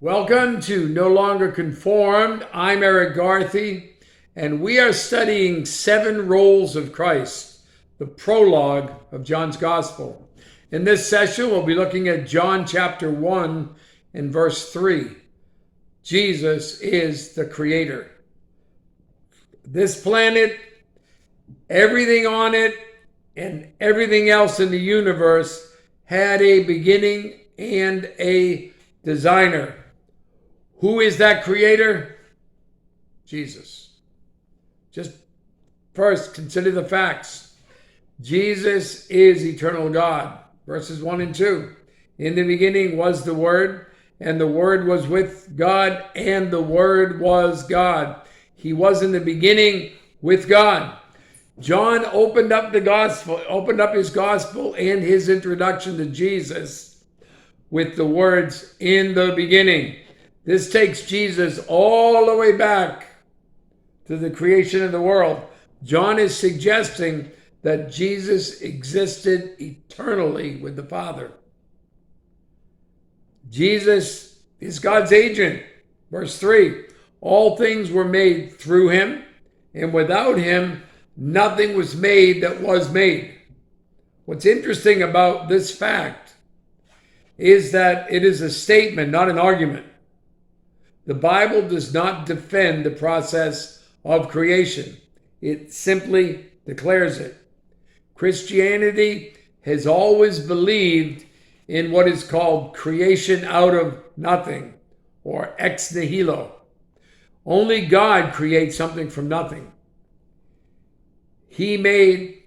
Welcome to No Longer Conformed. I'm Erik Garthe, and we are studying 7 Roles of Christ, the prologue of John's Gospel. In this session, we'll be looking at John chapter 1 and verse 3. Jesus is the Creator. This planet, everything on it, and everything else in the universe had a beginning and a designer. Who is that creator? Jesus. Just first, consider the facts. Jesus is eternal God. Verses 1 and 2. In the beginning was the Word, and the Word was with God, and the Word was God. He was in the beginning with God. John opened up his gospel and his introduction to Jesus with the words, "In the beginning." This takes Jesus all the way back to the creation of the world. John is suggesting that Jesus existed eternally with the Father. Jesus is God's agent. Verse 3, all things were made through him, and without him, nothing was made that was made. What's interesting about this fact is that it is a statement, not an argument. The Bible does not defend the process of creation. It simply declares it. Christianity has always believed in what is called creation out of nothing, or ex nihilo. Only God creates something from nothing. He made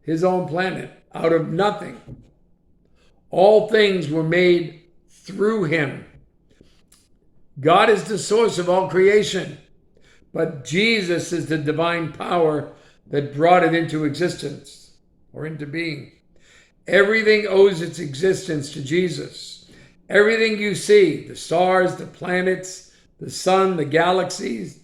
his own planet out of nothing. All things were made through him. God is the source of all creation, but Jesus is the divine power that brought it into existence or into being. Everything owes its existence to Jesus. Everything you see, the stars, the planets, the sun, the galaxies,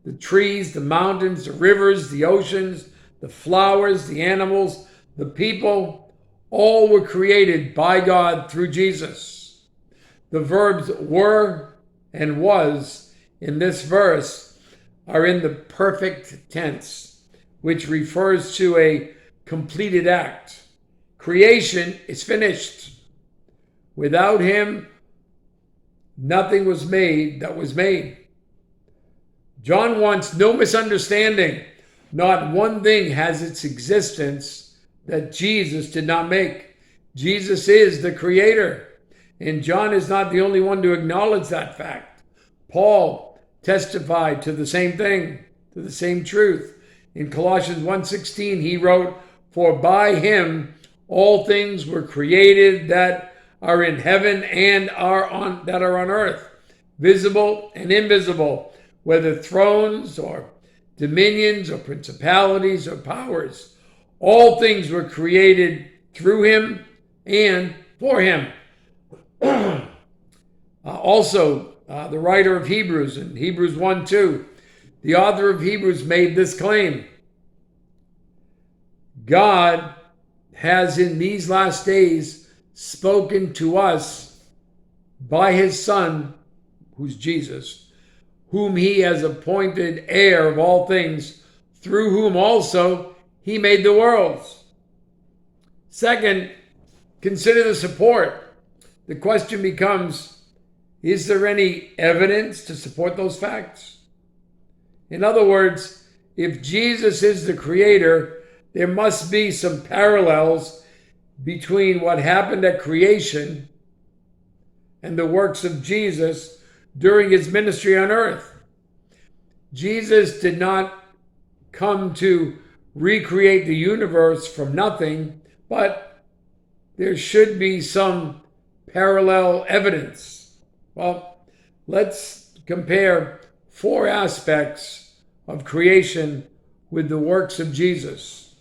the trees, the mountains, the rivers, the oceans, the flowers, the animals, the people, all were created by God through Jesus. The verbs were and was in this verse are in the perfect tense, which refers to a completed act. Creation is finished. Without him, nothing was made that was made. John wants no misunderstanding. Not one thing has its existence that Jesus did not make. Jesus is the creator. And John is not the only one to acknowledge that fact. Paul testified to the same thing, to the same truth. In Colossians 1:16, he wrote, "For by him all things were created that are in heaven and that are on earth, visible and invisible, whether thrones or dominions or principalities or powers. All things were created through him and for him." The writer of Hebrews in Hebrews 1:2, the author of Hebrews made this claim: God has in these last days spoken to us by his Son, who's Jesus, whom he has appointed heir of all things, through whom also he made the worlds. Second, consider the support. The question becomes, is there any evidence to support those facts? In other words, if Jesus is the creator, there must be some parallels between what happened at creation and the works of Jesus during his ministry on earth. Jesus did not come to recreate the universe from nothing, but there should be some parallel evidence. Well, let's compare 4 aspects of creation with the works of Jesus.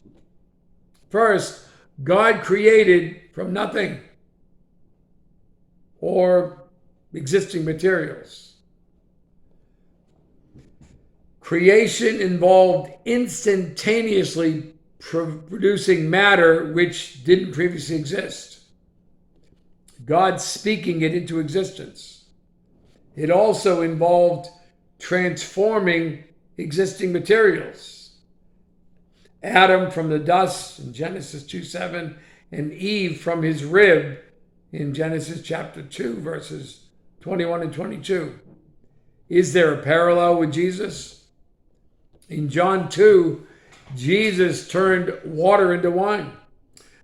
First, God created from nothing or existing materials. Creation involved instantaneously producing matter which didn't previously exist. God speaking it into existence. It also involved transforming existing materials. Adam from the dust in Genesis 2:7, and Eve from his rib in Genesis chapter 2, verses 21 and 22. Is there a parallel with Jesus? In John 2, Jesus turned water into wine.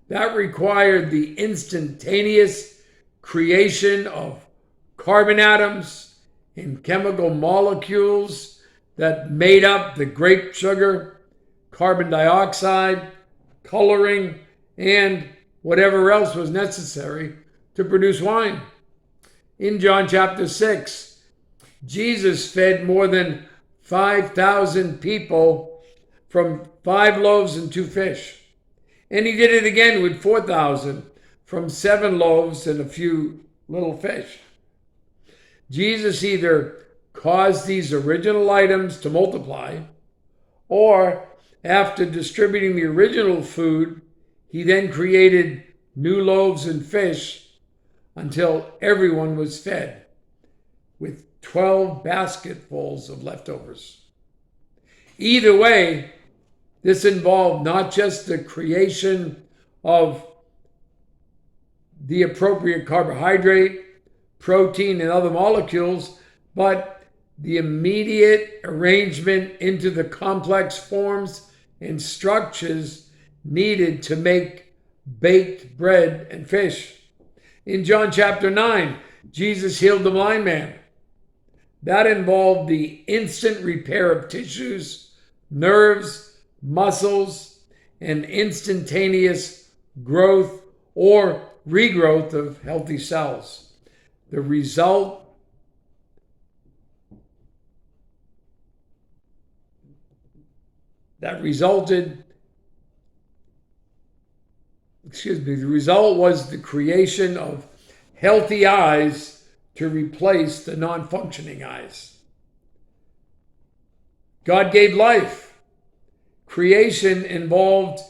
That required the instantaneous creation of carbon atoms and chemical molecules that made up the grape sugar, carbon dioxide, coloring, and whatever else was necessary to produce wine. In John chapter 6, Jesus fed more than 5,000 people from 5 loaves and 2 fish. And he did it again with 4,000 from 7 loaves and a few little fish. Jesus either caused these original items to multiply, or after distributing the original food, he then created new loaves and fish until everyone was fed with 12 basketfuls of leftovers. Either way, this involved not just the creation of the appropriate carbohydrate, protein, and other molecules, but the immediate arrangement into the complex forms and structures needed to make baked bread and fish. In John chapter 9, Jesus healed the blind man. That involved the instant repair of tissues, nerves, muscles, and instantaneous growth or regrowth of healthy cells. The result the result was the creation of healthy eyes to replace the non-functioning eyes. God gave life. Creation involved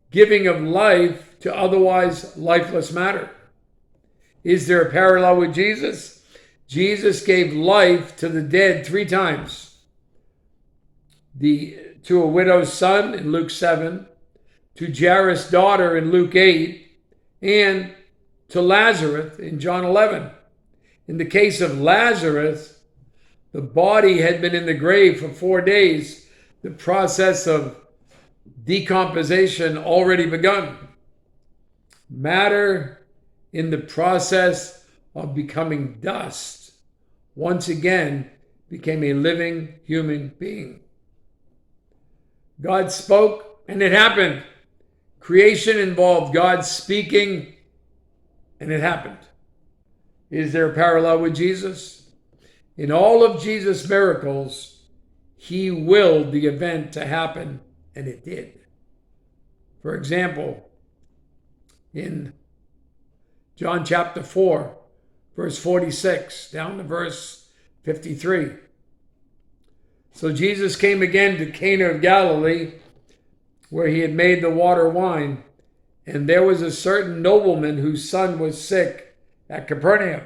giving of life to otherwise lifeless matter. Is there a parallel with Jesus? Jesus gave life to the dead 3 times. To a widow's son in Luke 7, to Jairus' daughter in Luke 8, and to Lazarus in John 11. In the case of Lazarus, the body had been in the grave for 4 days, the process of decomposition already begun. Matter in the process of becoming dust once again became a living human being. God spoke and it happened. Creation involved God speaking and it happened. Is there a parallel with Jesus? In all of Jesus' miracles, he willed the event to happen, and it did. For example, in John chapter 4, verse 46, down to verse 53. So Jesus came again to Cana of Galilee, where he had made the water wine, and there was a certain nobleman whose son was sick at Capernaum.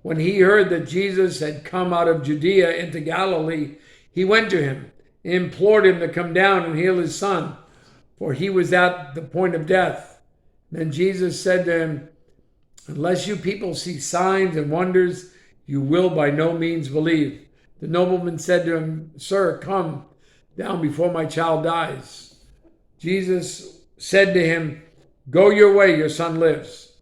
When he heard that Jesus had come out of Judea into Galilee, he went to him, implored him to come down and heal his son, for he was at the point of death. Then Jesus said to him, "Unless you people see signs and wonders, you will by no means believe." The nobleman said to him, "Sir, come down before my child dies." Jesus said to him, "Go your way, your son lives."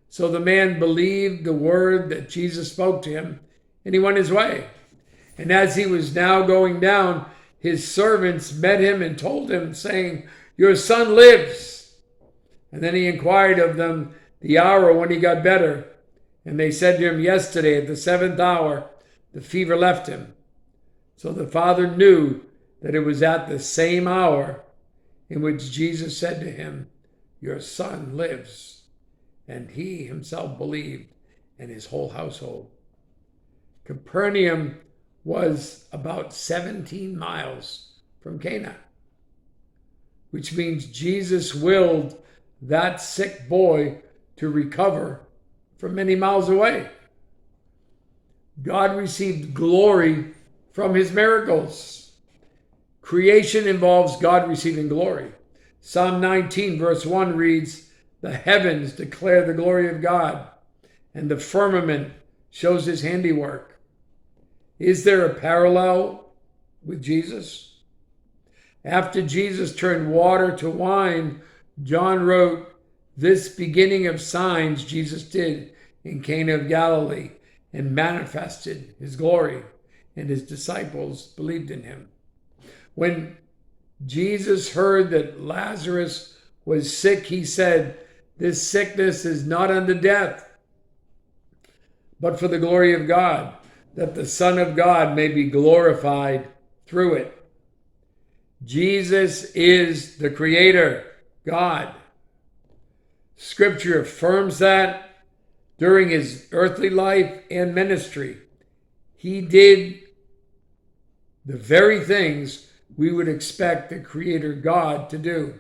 So the man believed the word that Jesus spoke to him, and he went his way. And as he was now going down, his servants met him and told him, saying, "Your son lives." And then he inquired of them the hour when he got better. And they said to him, "Yesterday at the 7th hour, the fever left him." So the father knew that it was at the same hour in which Jesus said to him, "Your son lives." And he himself believed, and his whole household. Capernaum was about 17 miles from Cana, which means Jesus willed that sick boy to recover from many miles away. God received glory from his miracles. Creation involves God receiving glory. Psalm 19 verse 1 reads, "The heavens declare the glory of God, and the firmament shows his handiwork." Is there a parallel with Jesus? After Jesus turned water to wine, John wrote, "This beginning of signs Jesus did in Cana of Galilee and manifested his glory, and his disciples believed in him." When Jesus heard that Lazarus was sick, he said, "This sickness is not unto death, but for the glory of God, that the Son of God may be glorified through it." Jesus is the Creator, God. Scripture affirms that during his earthly life and ministry, he did the very things we would expect the Creator God to do.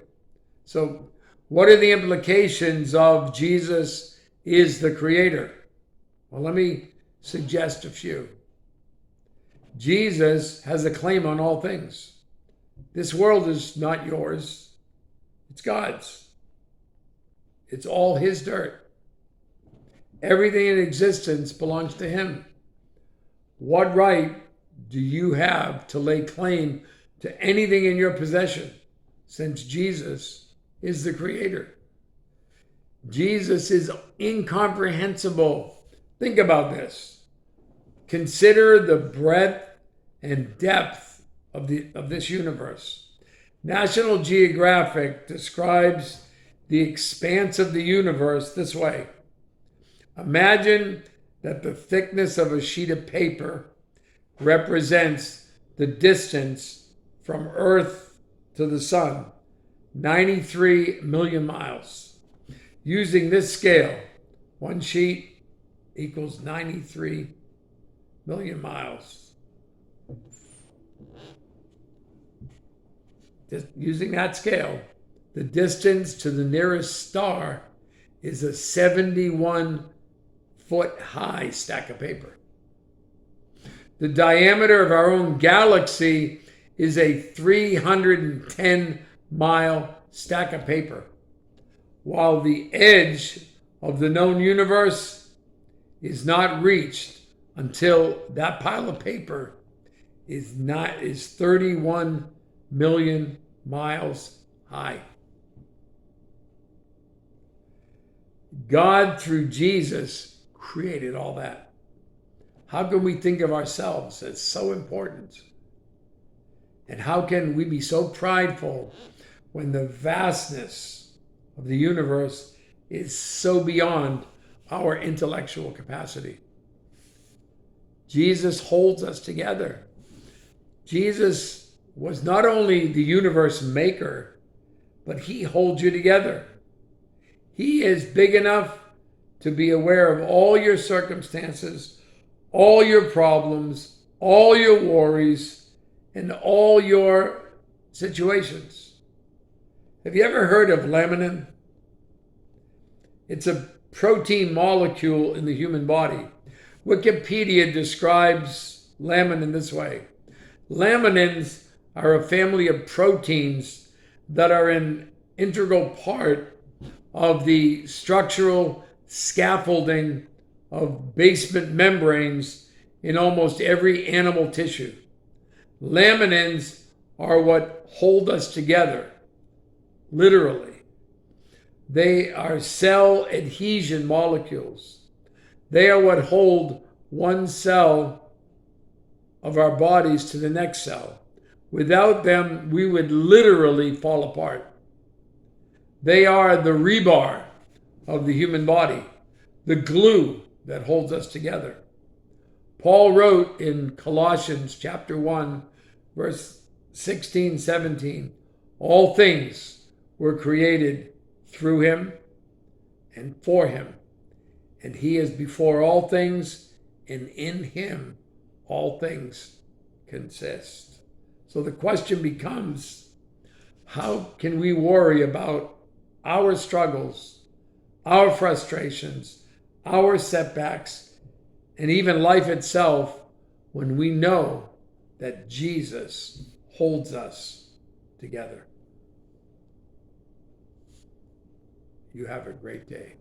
So, what are the implications of Jesus is the Creator? Well, let me suggest a few. Jesus has a claim on all things. This world is not yours, it's God's. It's all his dirt. Everything in existence belongs to him. What right do you have to lay claim to anything in your possession, since Jesus is the Creator? Jesus is incomprehensible. Think about this. Consider the breadth and depth of this universe. National Geographic describes the expanse of the universe this way. Imagine that the thickness of a sheet of paper represents the distance from Earth to the sun, 93 million miles. Using this scale, one sheet equals 93 million miles. Just using that scale, the distance to the nearest star is a 71-foot high stack of paper. The diameter of our own galaxy is a 310-mile stack of paper, while the edge of the known universe is not reached until that pile of paper is 31 million miles high. God, through Jesus, created all that. How can we think of ourselves as so important? And how can we be so prideful when the vastness of the universe is so beyond our intellectual capacity? Jesus holds us together. Jesus was not only the universe maker, but he holds you together. He is big enough to be aware of all your circumstances, all your problems, all your worries, and all your situations. Have you ever heard of laminin? It's a protein molecule in the human body. Wikipedia describes laminin this way. Laminins are a family of proteins that are an integral part of the structural scaffolding of basement membranes in almost every animal tissue. Laminins are what hold us together, literally. They are cell adhesion molecules. They are what hold one cell of our bodies to the next cell. Without them, we would literally fall apart. They are the rebar of the human body, the glue that holds us together. Paul wrote in Colossians chapter 1, verse 16, 17, all things were created through him and for him. And he is before all things, and in him all things consist. So the question becomes, how can we worry about our struggles, our frustrations, our setbacks, and even life itself when we know that Jesus holds us together. You have a great day.